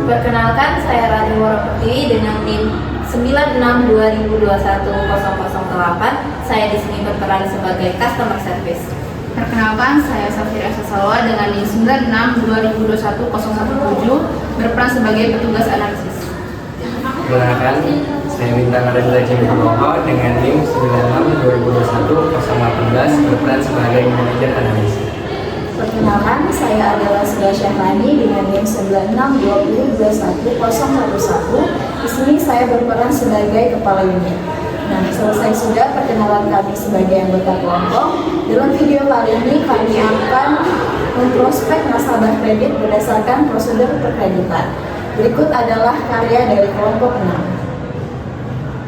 Perkenalkan, saya Rani Woropertiwi dengan NIM 9620210008. Saya di sini berperan sebagai customer service. Perkenalkan, saya Safira Sasalwa dengan NIM 9620210117 berperan sebagai petugas analisis. Perkenalkan, saya Bintang Arenda Cimikoko dengan NIM 9620210018 berperan sebagai manajer analisis. Perkenalkan, saya adalah Sudah Syahrani dengan NIM 9620210011. Di sini saya berperan sebagai kepala unit. Nah, selesai sudah perkenalan kami sebagai anggota kelompok. Dalam video kali ini kami akan memprospek nasabah kredit berdasarkan prosedur perkreditan. Berikut adalah karya dari kelompok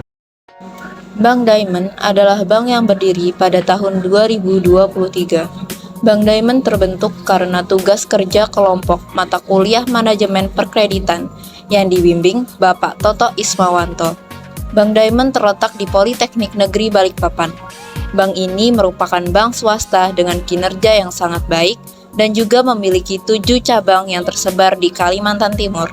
6. Bank Diamond adalah bank yang berdiri pada tahun 2023. Bank Diamond terbentuk karena tugas kerja kelompok mata kuliah manajemen perkreditan yang dibimbing Bapak Toto Ismawanto. Bank Diamond terletak di Politeknik Negeri Balikpapan. Bank ini merupakan bank swasta dengan kinerja yang sangat baik dan juga memiliki 7 cabang yang tersebar di Kalimantan Timur.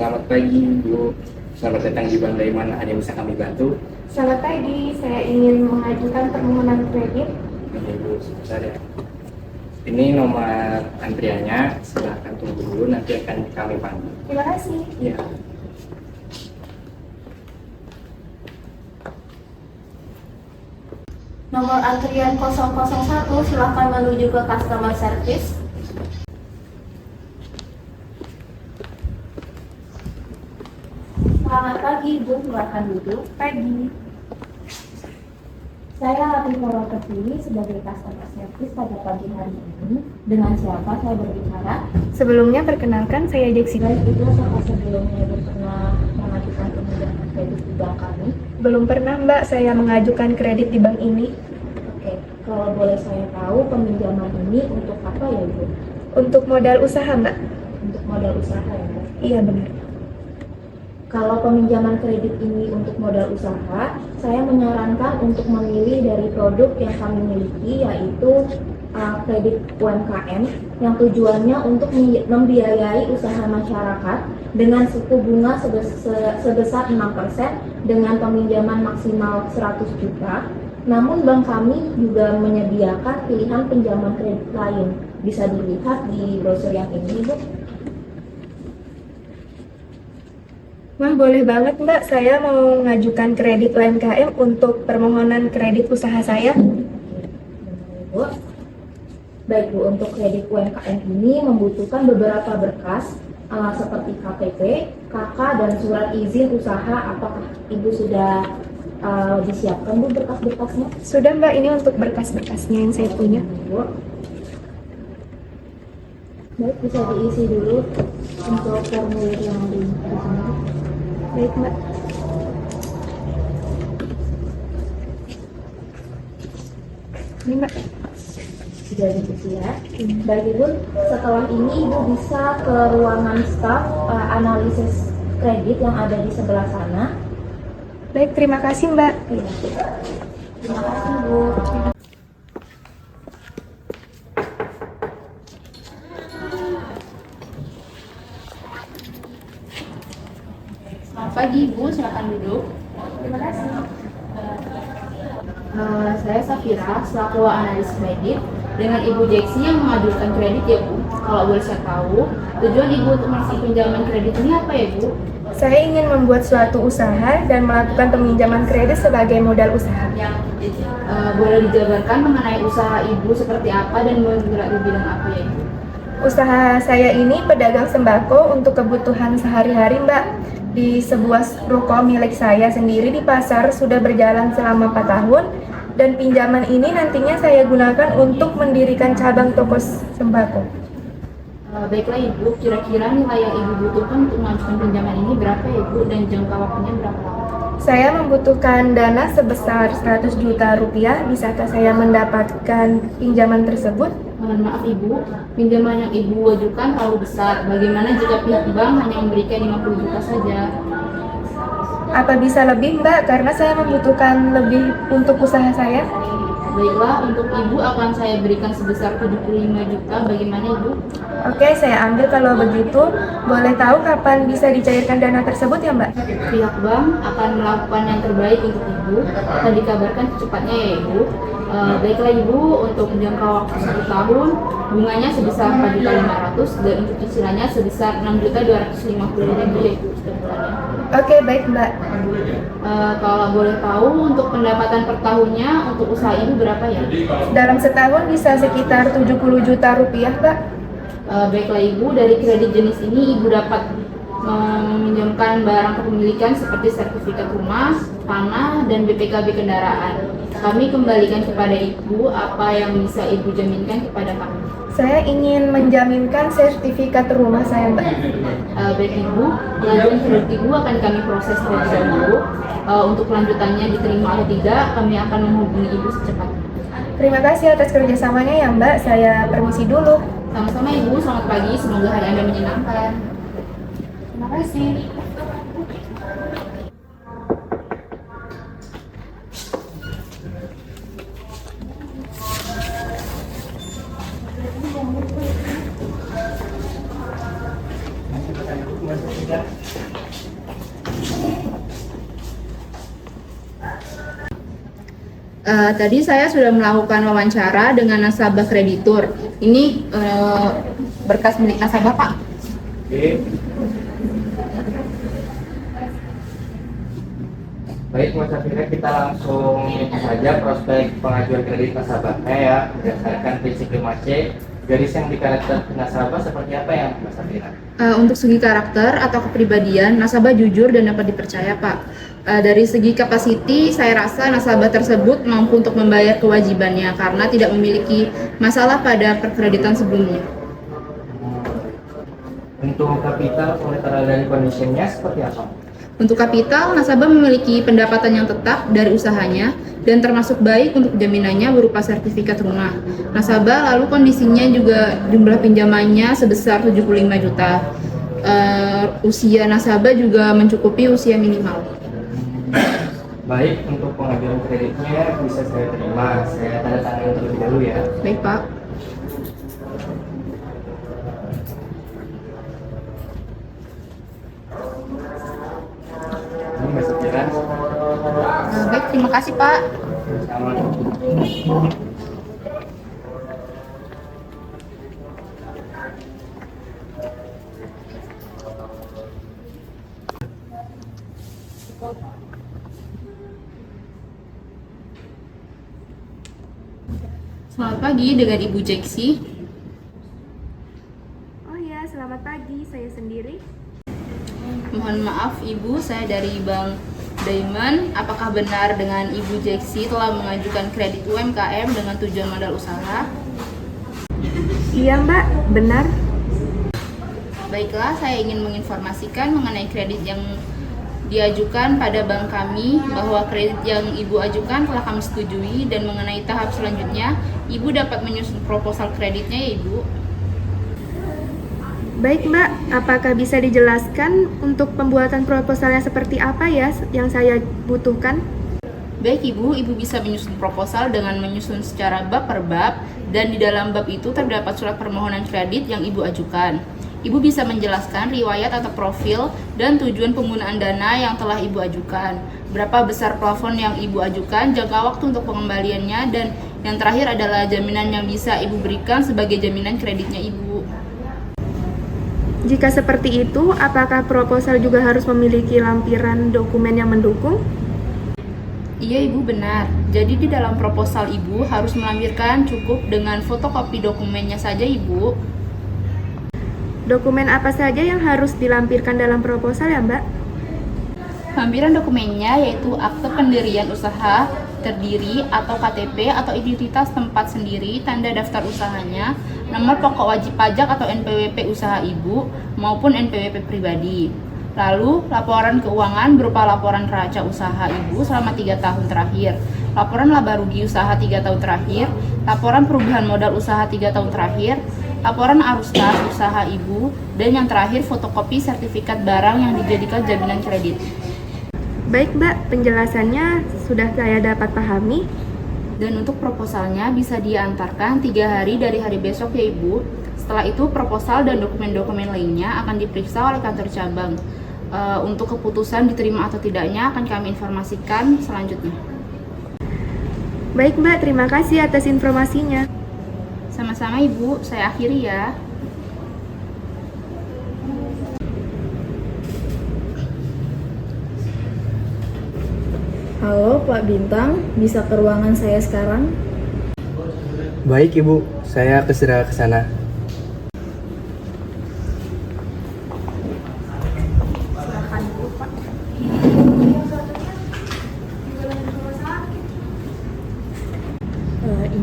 Selamat pagi Bu, selamat datang di Bank Diamond. Ada yang bisa kami bantu? Selamat pagi, saya ingin mengajukan permohonan kredit. Oke Bu, sebentar ya. Ini nomor antriannya, silahkan tunggu dulu, nanti akan kami panggil. Terima kasih. Ya. Nomor antrian 001, silakan menuju ke customer service. Selamat pagi, Bu. Silakan duduk. Pagi. Saya Latifah Woropertiwi sebagai customer service pada pagi hari ini. Dengan siapa saya berbicara? Sebelumnya perkenalkan saya Jeksi. Baik, Ibu, apakah sebelumnya Ibu pernah mengajukan peminjaman kredit di bank kami? Belum pernah Mbak saya mengajukan kredit di bank ini. Oke, kalau boleh saya tahu peminjaman ini untuk apa ya, Ibu? Untuk modal usaha Mbak? Untuk modal usaha ya, Bu? Iya benar. Kalau peminjaman kredit ini untuk modal usaha, saya menyarankan untuk memilih dari produk yang kami miliki, yaitu kredit UMKM yang tujuannya untuk membiayai usaha masyarakat dengan suku bunga sebesar 6% dengan peminjaman maksimal 100 juta. Namun bank kami juga menyediakan pilihan pinjaman kredit lain. Bisa dilihat di brosur yang ini, Bu. Wah boleh banget Mbak, saya mau mengajukan kredit UMKM untuk permohonan kredit usaha saya. Bu. Baik Bu, untuk kredit UMKM ini membutuhkan beberapa berkas seperti KTP, KK, dan surat izin usaha. Apakah Ibu sudah disiapkan Bu berkas-berkasnya? Sudah Mbak, ini untuk berkas-berkasnya yang saya punya. Bu. Baik, bisa diisi dulu untuk formulir yang di sini. Baik Mbak. Ini Mbak. Sudah diisi ya. Baik Ibu, setelah ini Ibu bisa ke ruangan staf analisis kredit yang ada di sebelah sana. Baik, terima kasih Mbak. Terima kasih Bu. Selamat pagi Bu, silakan duduk. Terima kasih. Saya Safira, selaku analis kredit dengan Ibu Jeksi yang mengajukan kredit ya Bu. Kalau boleh saya tahu, tujuan Ibu untuk melakukan pinjaman kredit ini apa ya Bu? Saya ingin membuat suatu usaha dan melakukan peminjaman kredit sebagai modal usaha. Boleh dijabarkan mengenai usaha Ibu seperti apa dan bergerak di bidang apa ya Ibu? Usaha saya ini pedagang sembako untuk kebutuhan sehari-hari Mbak. Di sebuah ruko milik saya sendiri di pasar sudah berjalan selama 4 tahun dan pinjaman ini nantinya saya gunakan untuk mendirikan cabang toko sembako. Baiklah Ibu, kira-kira nilai yang Ibu butuhkan untuk mengajukan pinjaman ini berapa ya Ibu dan jangka waktunya berapa lama? Saya membutuhkan dana sebesar 100 juta rupiah. Bisakah saya mendapatkan pinjaman tersebut? Mohon maaf Ibu, pinjaman yang Ibu ajukan terlalu besar. Bagaimana jika pihak bank hanya memberikan 50 juta saja? Apa bisa lebih Mbak? Karena saya membutuhkan lebih untuk usaha saya. Baiklah, untuk Ibu akan saya berikan sebesar 75 juta. Bagaimana Ibu? Oke, saya ambil kalau begitu. Boleh tahu kapan bisa dicairkan dana tersebut ya Mbak? Pihak bank akan melakukan yang terbaik untuk Ibu. Akan dikabarkan secepatnya ya Ibu. Baiklah Ibu, untuk jangka waktu 1 tahun, bunganya sebesar 4.500.000 dan untuk cicilannya sebesar 6.250.000 ya Ibu setiap bulannya. Oke, baik Mbak. Kalau boleh tahu untuk pendapatan per tahunnya untuk usaha Ibu berapa ya? Dalam setahun bisa sekitar 70 juta rupiah Mbak. Baiklah Ibu, dari kredit jenis ini Ibu dapat meminjamkan barang kepemilikan seperti sertifikat rumah, tanah, dan BPKB kendaraan. Kami kembalikan kepada Ibu apa yang bisa Ibu jaminkan kepada kami. Saya ingin menjaminkan sertifikat rumah saya Mbak. Baik Ibu, pengajuan kredit Ibu akan kami proses terlebih dahulu. Untuk kelanjutannya diterima atau tidak, kami akan menghubungi Ibu secepatnya. Terima kasih atas kerjasamanya ya Mbak. Saya permisi dulu. Sama-sama Ibu, selamat pagi. Semoga hari Anda menyenangkan. Terima kasih. Tadi saya sudah melakukan wawancara dengan nasabah kreditur. Ini berkas milik nasabah Pak. Oke. Baik, Mas Safira, kita langsung saja prospek pengajuan kredit nasabahnya ya, berdasarkan prinsip 5C. Garis yang dikarakter nasabah seperti apa ya, Mas Safira? Untuk segi karakter atau kepribadian, nasabah jujur dan dapat dipercaya Pak. Dari segi kapasiti, saya rasa nasabah tersebut mampu untuk membayar kewajibannya karena tidak memiliki masalah pada perkreditan sebelumnya. Untuk kapital, collateral dan conditionnya seperti apa? Untuk kapital, nasabah memiliki pendapatan yang tetap dari usahanya dan termasuk baik untuk jaminannya berupa sertifikat rumah. Nasabah lalu kondisinya juga jumlah pinjamannya sebesar 75 juta. Usia nasabah juga mencukupi usia minimal. Baik, untuk pengajuan kreditnya bisa saya terima. Saya tanda tangan terlebih dahulu ya. Baik Pak. Ini Mas Safira. Baik, terima kasih Pak. Sama. Selamat pagi dengan Ibu Jeksi. Oh ya, selamat pagi. Saya sendiri. Mohon maaf Ibu, saya dari Bank Diamond. Apakah benar dengan Ibu Jeksi telah mengajukan kredit UMKM dengan tujuan modal usaha? Iya Mbak, benar. Baiklah, saya ingin menginformasikan mengenai kredit yang diajukan pada bank kami, bahwa kredit yang Ibu ajukan telah kami setujui, dan mengenai tahap selanjutnya Ibu dapat menyusun proposal kreditnya ya Ibu. Baik Mbak, apakah bisa dijelaskan untuk pembuatan proposalnya seperti apa ya yang saya butuhkan? Baik Ibu, Ibu bisa menyusun proposal dengan menyusun secara bab per bab, dan di dalam bab itu terdapat surat permohonan kredit yang Ibu ajukan. Ibu bisa menjelaskan riwayat atau profil dan tujuan penggunaan dana yang telah Ibu ajukan, berapa besar plafon yang Ibu ajukan, jangka waktu untuk pengembaliannya, dan yang terakhir adalah jaminan yang bisa Ibu berikan sebagai jaminan kreditnya Ibu. Jika seperti itu, apakah proposal juga harus memiliki lampiran dokumen yang mendukung? Iya Ibu, benar. Jadi di dalam proposal Ibu harus melampirkan cukup dengan fotokopi dokumennya saja Ibu. Dokumen apa saja yang harus dilampirkan dalam proposal ya Mbak? Lampiran dokumennya yaitu akte pendirian usaha terdiri atau KTP atau identitas tempat sendiri, tanda daftar usahanya, nomor pokok wajib pajak atau NPWP usaha Ibu maupun NPWP pribadi. Lalu, laporan keuangan berupa laporan neraca usaha Ibu selama 3 tahun terakhir, laporan laba rugi usaha 3 tahun terakhir, laporan perubahan modal usaha 3 tahun terakhir, laporan arus kas usaha Ibu, dan yang terakhir fotokopi sertifikat barang yang dijadikan jaminan kredit. Baik Mbak, penjelasannya sudah saya dapat pahami. Dan untuk proposalnya bisa diantarkan 3 hari dari hari besok ya Ibu. Setelah itu proposal dan dokumen-dokumen lainnya akan diperiksa oleh kantor cabang. Untuk keputusan diterima atau tidaknya akan kami informasikan selanjutnya. Baik Mbak, terima kasih atas informasinya. Sama-sama Ibu, saya akhiri ya. Halo Pak Bintang, bisa ke ruangan saya sekarang? Baik Ibu, saya segera ke sana.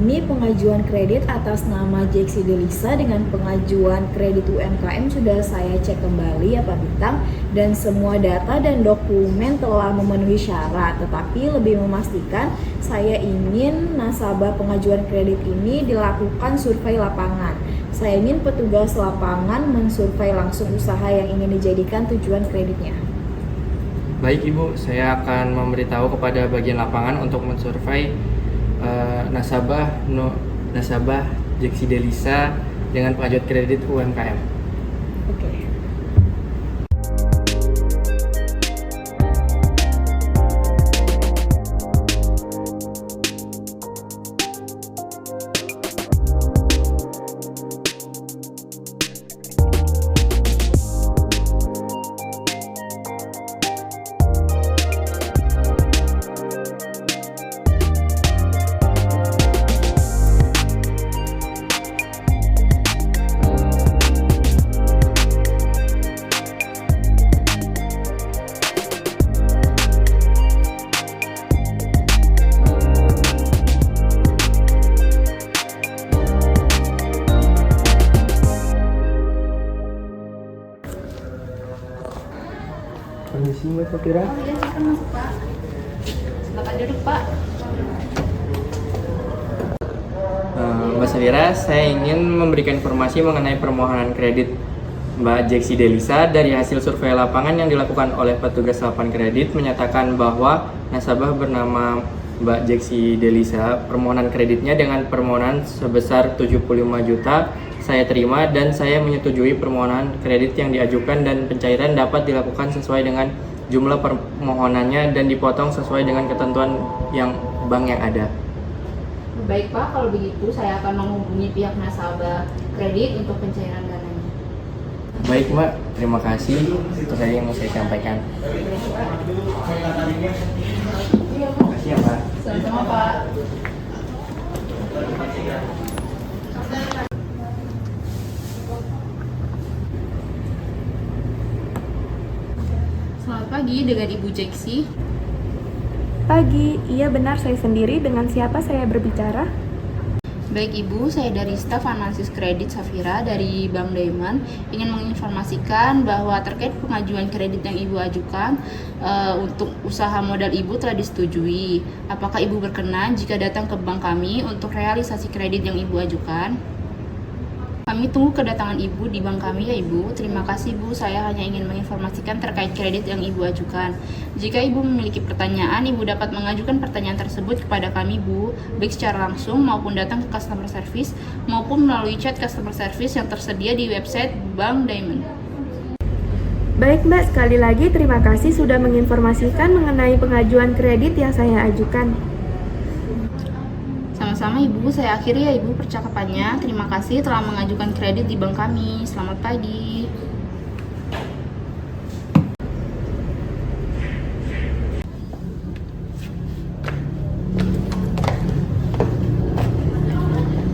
Ini pengajuan kredit atas nama Jeksi Delisa dengan pengajuan kredit UMKM sudah saya cek kembali ya Pak Bintang, dan semua data dan dokumen telah memenuhi syarat, tetapi lebih memastikan saya ingin nasabah pengajuan kredit ini dilakukan survei lapangan. Saya ingin petugas lapangan mensurvei langsung usaha yang ingin dijadikan tujuan kreditnya. Baik Ibu, saya akan memberitahu kepada bagian lapangan untuk mensurvei nasabah Jeksi Delisa dengan pengajuan kredit UMKM. Oke. Permisi Mbak Safira. Oh iya, silakan masuk Pak. Silakan duduk Pak. Mbak Safira, saya ingin memberikan informasi mengenai permohonan kredit Mbak Jeksi Delisa. Dari hasil survei lapangan yang dilakukan oleh petugas lapangan kredit menyatakan bahwa nasabah bernama Mbak Jeksi Delisa, permohonan kreditnya dengan permohonan sebesar 75 juta saya terima dan saya menyetujui permohonan kredit yang diajukan dan pencairan dapat dilakukan sesuai dengan jumlah permohonannya dan dipotong sesuai dengan ketentuan yang bank yang ada. Baik Pak, kalau begitu saya akan menghubungi pihak nasabah kredit untuk pencairan dananya. Baik Mbak, terima kasih. Itu saja yang mau saya sampaikan. Terima kasih ya Pak. Sama-sama Pak. Selamat pagi, dengan Ibu Jeksi. Pagi, iya benar saya sendiri. Dengan siapa saya berbicara? Baik Ibu, saya dari staf analisis kredit Safira dari Bank Diamond ingin menginformasikan bahwa terkait pengajuan kredit yang Ibu ajukan untuk usaha modal Ibu telah disetujui. Apakah Ibu berkenan jika datang ke bank kami untuk realisasi kredit yang Ibu ajukan? Kami tunggu kedatangan Ibu di bank kami ya Ibu. Terima kasih Bu, saya hanya ingin menginformasikan terkait kredit yang Ibu ajukan. Jika Ibu memiliki pertanyaan, Ibu dapat mengajukan pertanyaan tersebut kepada kami Bu, baik secara langsung maupun datang ke customer service maupun melalui chat customer service yang tersedia di website Bank Diamond. Baik Mbak, sekali lagi terima kasih sudah menginformasikan mengenai pengajuan kredit yang saya ajukan. Sama-sama Ibu, saya akhiri ya Ibu percakapannya. Terima kasih telah mengajukan kredit di bank kami. Selamat pagi.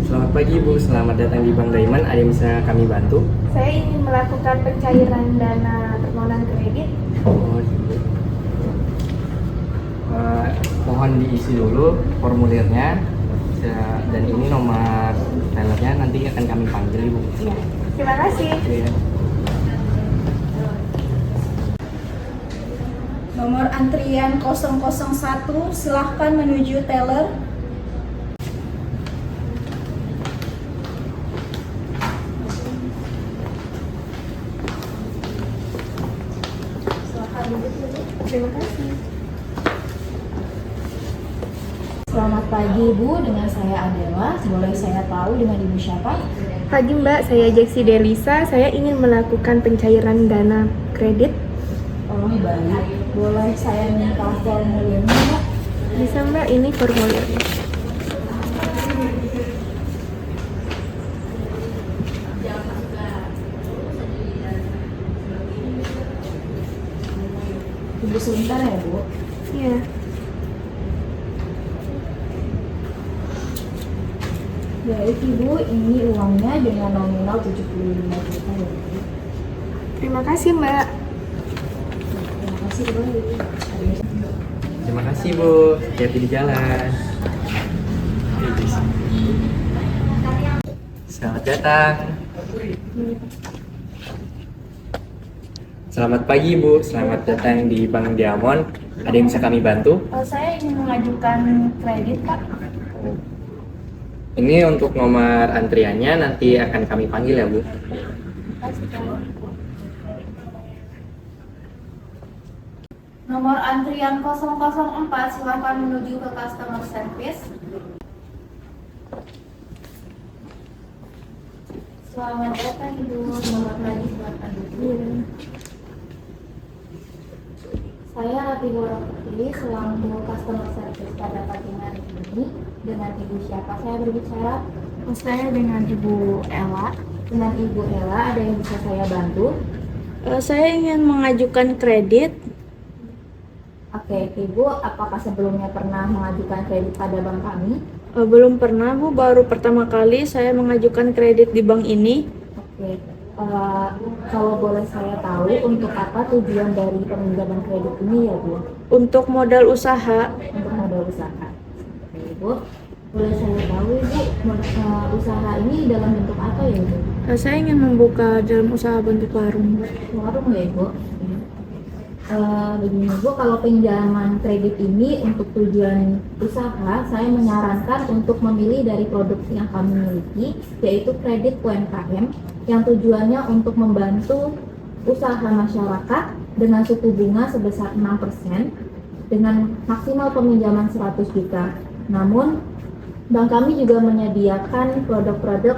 Selamat pagi Bu, selamat datang di Bank Diamond. Ada yang bisa kami bantu? Saya ingin melakukan pencairan dana permohonan kredit. Mohon diisi dulu formulirnya dan ini nomor tellernya nanti akan kami panggil Ibu. Iya. Terima kasih. Iya. Nomor antrian 001, silahkan menuju teller. Silahkan duduk dulu. Terima kasih. Selamat pagi Bu, dengan saya Adela. Boleh saya tahu dengan Ibu siapa? Pagi Mbak, saya Jeksi Delisa. Saya ingin melakukan pencairan dana kredit. Oh baik, boleh saya minta formulirnya Mbak? Bisa Mbak, ini formulirnya. Tunggu sebentar ya Bu. Iya. Baik Ibu, ini uangnya dengan nominal 75 juta ya Bu. Terima kasih Mbak. Terima kasih Bu. Terima kasih Bu, hati-hati di jalan. Selamat datang. Selamat pagi Bu, selamat datang di Bank Diamond. Ada yang bisa kami bantu? Saya ingin mengajukan kredit Pak. Ini untuk nomor antriannya nanti akan kami panggil ya Bu. Nomor antrian 004, silakan menuju ke customer service. Selamat datang Ibu, selamat pagi, silakan duduk. Saya Rati Gorokti selaku customer service pada pagi hari ini. Dengan Ibu siapa saya berbicara? Saya dengan Ibu Ella. Dengan Ibu Ella, ada yang bisa saya bantu? Saya ingin mengajukan kredit. Oke, Ibu, apakah sebelumnya pernah mengajukan kredit pada bank kami? Belum pernah Bu, baru pertama kali saya mengajukan kredit di bank ini. Oke, kalau boleh saya tahu untuk apa tujuan dari peminjaman kredit ini ya Bu? Untuk modal usaha. Untuk modal usaha. Oke Ibu, boleh saya tahu Ibu usaha ini dalam bentuk apa ya Ibu? Saya ingin membuka dalam usaha bentuk warung. Warung ya Ibu? Begini Bu, kalau pinjaman kredit ini untuk tujuan usaha, saya menyarankan untuk memilih dari produk yang kami miliki, yaitu kredit UMKM, yang tujuannya untuk membantu usaha masyarakat dengan suku bunga sebesar 6% dengan maksimal peminjaman 100 juta. Namun, bank kami juga menyediakan produk-produk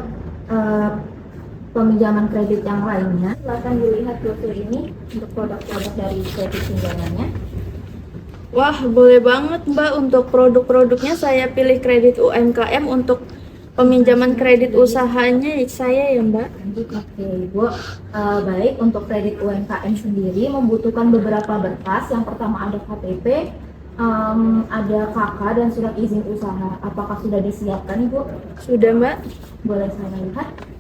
peminjaman kredit yang lainnya. Silakan dilihat brosur ini untuk produk-produk dari kredit pinjamannya. Wah, boleh banget Mbak, untuk produk-produknya saya pilih kredit UMKM, untuk peminjaman kredit usahanya saya ya Mbak. Oke Ibu, baik untuk kredit UMKM sendiri membutuhkan beberapa berkas. Yang pertama ada KTP, ada KK dan surat izin usaha. Apakah sudah disiapkan Ibu? Sudah Mbak. Boleh saya lihat?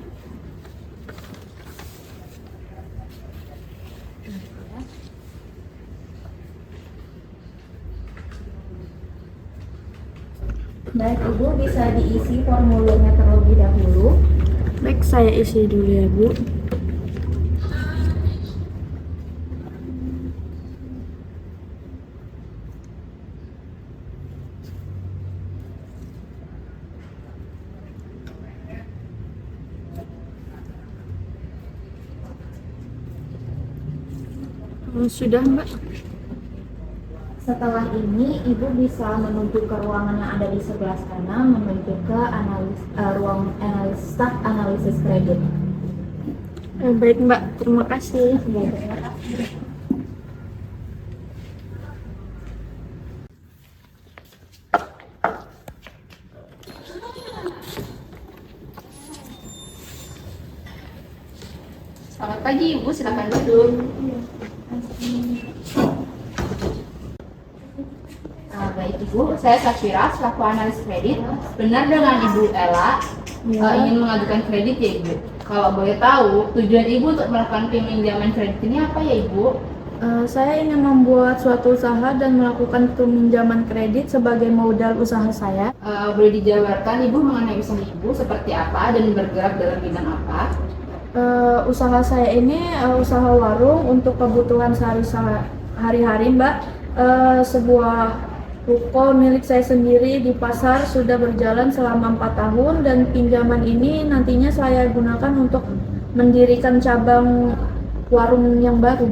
Baik Ibu, bisa diisi formulirnya terlebih dahulu. Baik, saya isi dulu ya Bu. Sudah Mbak. Setelah ini, Ibu bisa menuju ke ruangan yang ada di sebelah sana, menuju ke ruang staff analisis kredit. Baik Mbak, terima kasih. Ya, terima kasih. Selamat pagi Ibu, silakan duduk. Baik Ibu, saya Safira selaku analis kredit. Benar dengan Ibu Ella ingin mengajukan kredit ya Ibu. Kalau boleh tahu, tujuan Ibu untuk melakukan peminjaman kredit ini apa ya Ibu? Saya ingin membuat suatu usaha dan melakukan peminjaman kredit sebagai modal usaha saya. Boleh dijabarkan Ibu mengenai usaha Ibu seperti apa dan bergerak dalam bidang apa? Usaha saya ini usaha warung untuk kebutuhan sehari-hari Mbak. Sebuah ruko milik saya sendiri di pasar sudah berjalan selama 4 tahun dan pinjaman ini nantinya saya gunakan untuk mendirikan cabang warung yang baru.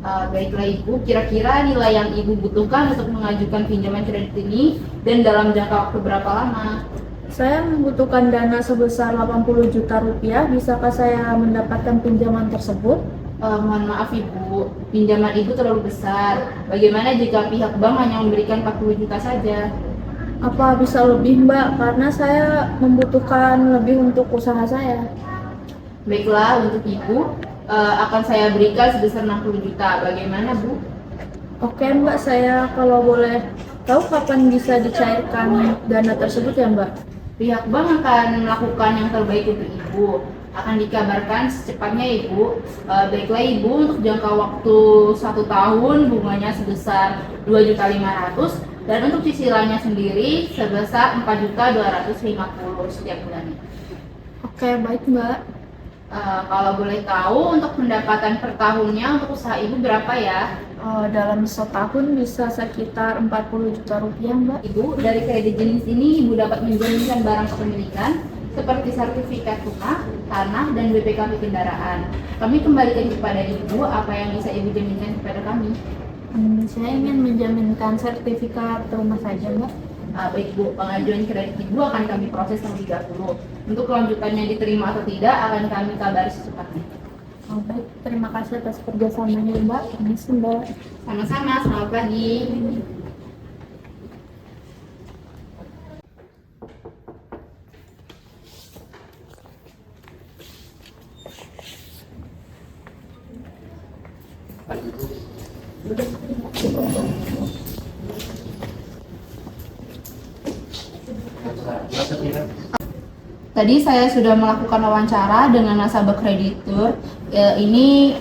Baiklah Ibu, kira-kira nilai yang Ibu butuhkan untuk mengajukan pinjaman kredit ini dan dalam jangka waktu berapa lama? Saya membutuhkan dana sebesar 80 juta rupiah. Bisakah saya mendapatkan pinjaman tersebut? Mohon maaf Ibu, pinjaman Ibu terlalu besar. Bagaimana jika pihak bank hanya memberikan 40 juta saja? Apa bisa lebih, Mbak? Karena saya membutuhkan lebih untuk usaha saya. Baiklah, untuk Ibu akan saya berikan sebesar 60 juta. Bagaimana Bu? Oke, Mbak, saya kalau boleh tahu kapan bisa dicairkan dana tersebut ya, Mbak? Pihak bank akan melakukan yang terbaik untuk Ibu. Akan dikabarkan secepatnya Ibu. Baiklah Ibu, untuk jangka waktu 1 tahun bunganya sebesar 2.500.000 dan untuk cicilannya sendiri sebesar 4.250.000 setiap bulannya. Oke, baik, Mbak. Kalau boleh tahu untuk pendapatan per tahunnya untuk usaha Ibu berapa ya? Dalam setahun bisa sekitar 40 juta rupiah, Mbak. Ibu, dari kredit jenis ini Ibu dapat menjaminkan barang kepemilikan seperti sertifikat rumah, tanah, dan BPKB kendaraan. Kami kembalikan kepada Ibu apa yang bisa Ibu jaminkan kepada kami. Saya ingin menjaminkan sertifikat rumah saja, Mbak. Baik Bu, pengajuan kredit Ibu akan kami proses terlebih dahulu. Untuk kelanjutannya diterima atau tidak akan kami kabari secepatnya. Baik, terima kasih atas kerjasamanya, Mbak. Permisi, Mbak. Sama-sama, selamat pagi. Tadi saya sudah melakukan wawancara dengan nasabah kreditur. Ini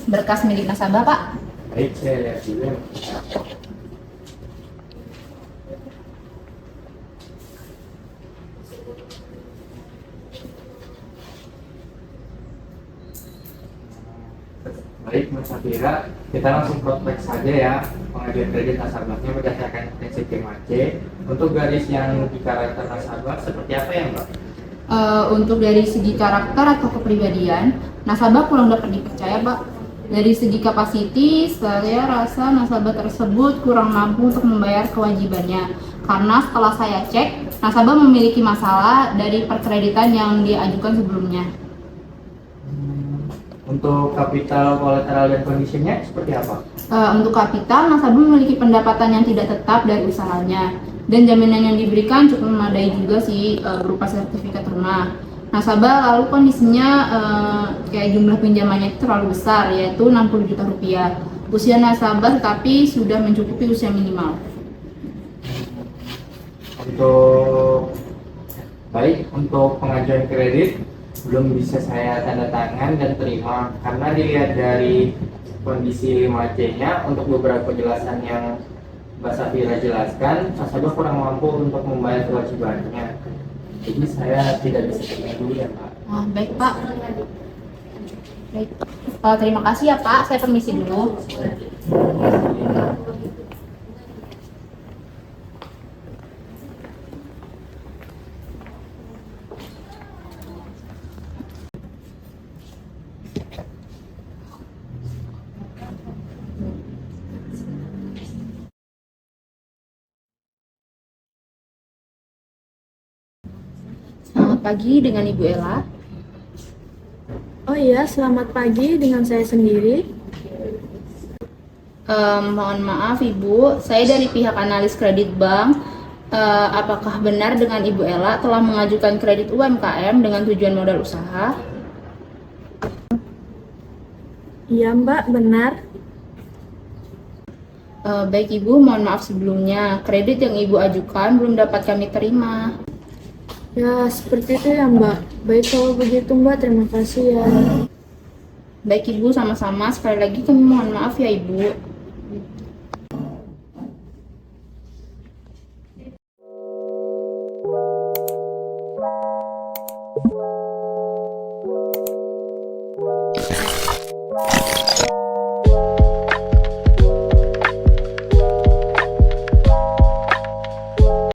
berkas milik nasabah, Pak. Baik, saya lihat dulu. Baik, Mas Safira, kita langsung prospek saja ya pengajuan kredit nasabahnya berdasarkan prinsip KMAC. Untuk garis yang di karakter nasabah seperti apa ya, Mbak? Untuk dari segi karakter atau kepribadian, nasabah kurang dapat dipercaya, Pak. Dari segi kapasiti, saya rasa nasabah tersebut kurang mampu untuk membayar kewajibannya. Karena setelah saya cek, nasabah memiliki masalah dari perkreditan yang diajukan sebelumnya. Untuk kapital, kolateral, dan kondisinya seperti apa? Untuk kapital, nasabah memiliki pendapatan yang tidak tetap dari usahanya. Dan jaminan yang diberikan cukup memadai juga sih berupa sertifikat rumah. Nasabah lalu kondisinya kayak jumlah pinjamannya itu terlalu besar, yaitu 60 juta rupiah. Usia nasabah tapi sudah mencukupi usia minimal. Untuk pengajuan kredit belum bisa saya tanda tangan dan terima karena dilihat dari kondisi 5C-nya untuk beberapa penjelasan yang Mbak Safira jelaskan, nasabah kurang mampu untuk membayar kewajibannya. Jadi saya tidak bisa terima dulu ya, Pak. Baik Pak. Baik. Terima kasih ya Pak. Saya permisi dulu. Selamat pagi dengan Ibu Ella. Oh iya, selamat pagi dengan saya sendiri. Mohon maaf Ibu, saya dari pihak analis kredit bank. Apakah benar dengan Ibu Ella telah mengajukan kredit UMKM dengan tujuan modal usaha? Iya Mbak, benar. Baik Ibu, mohon maaf sebelumnya. Kredit yang Ibu ajukan belum dapat kami terima. Ya, seperti itu ya Mbak. Baik kalau begitu Mbak, terima kasih ya. Baik Ibu, sama-sama. Sekali lagi kami mohon maaf ya Ibu.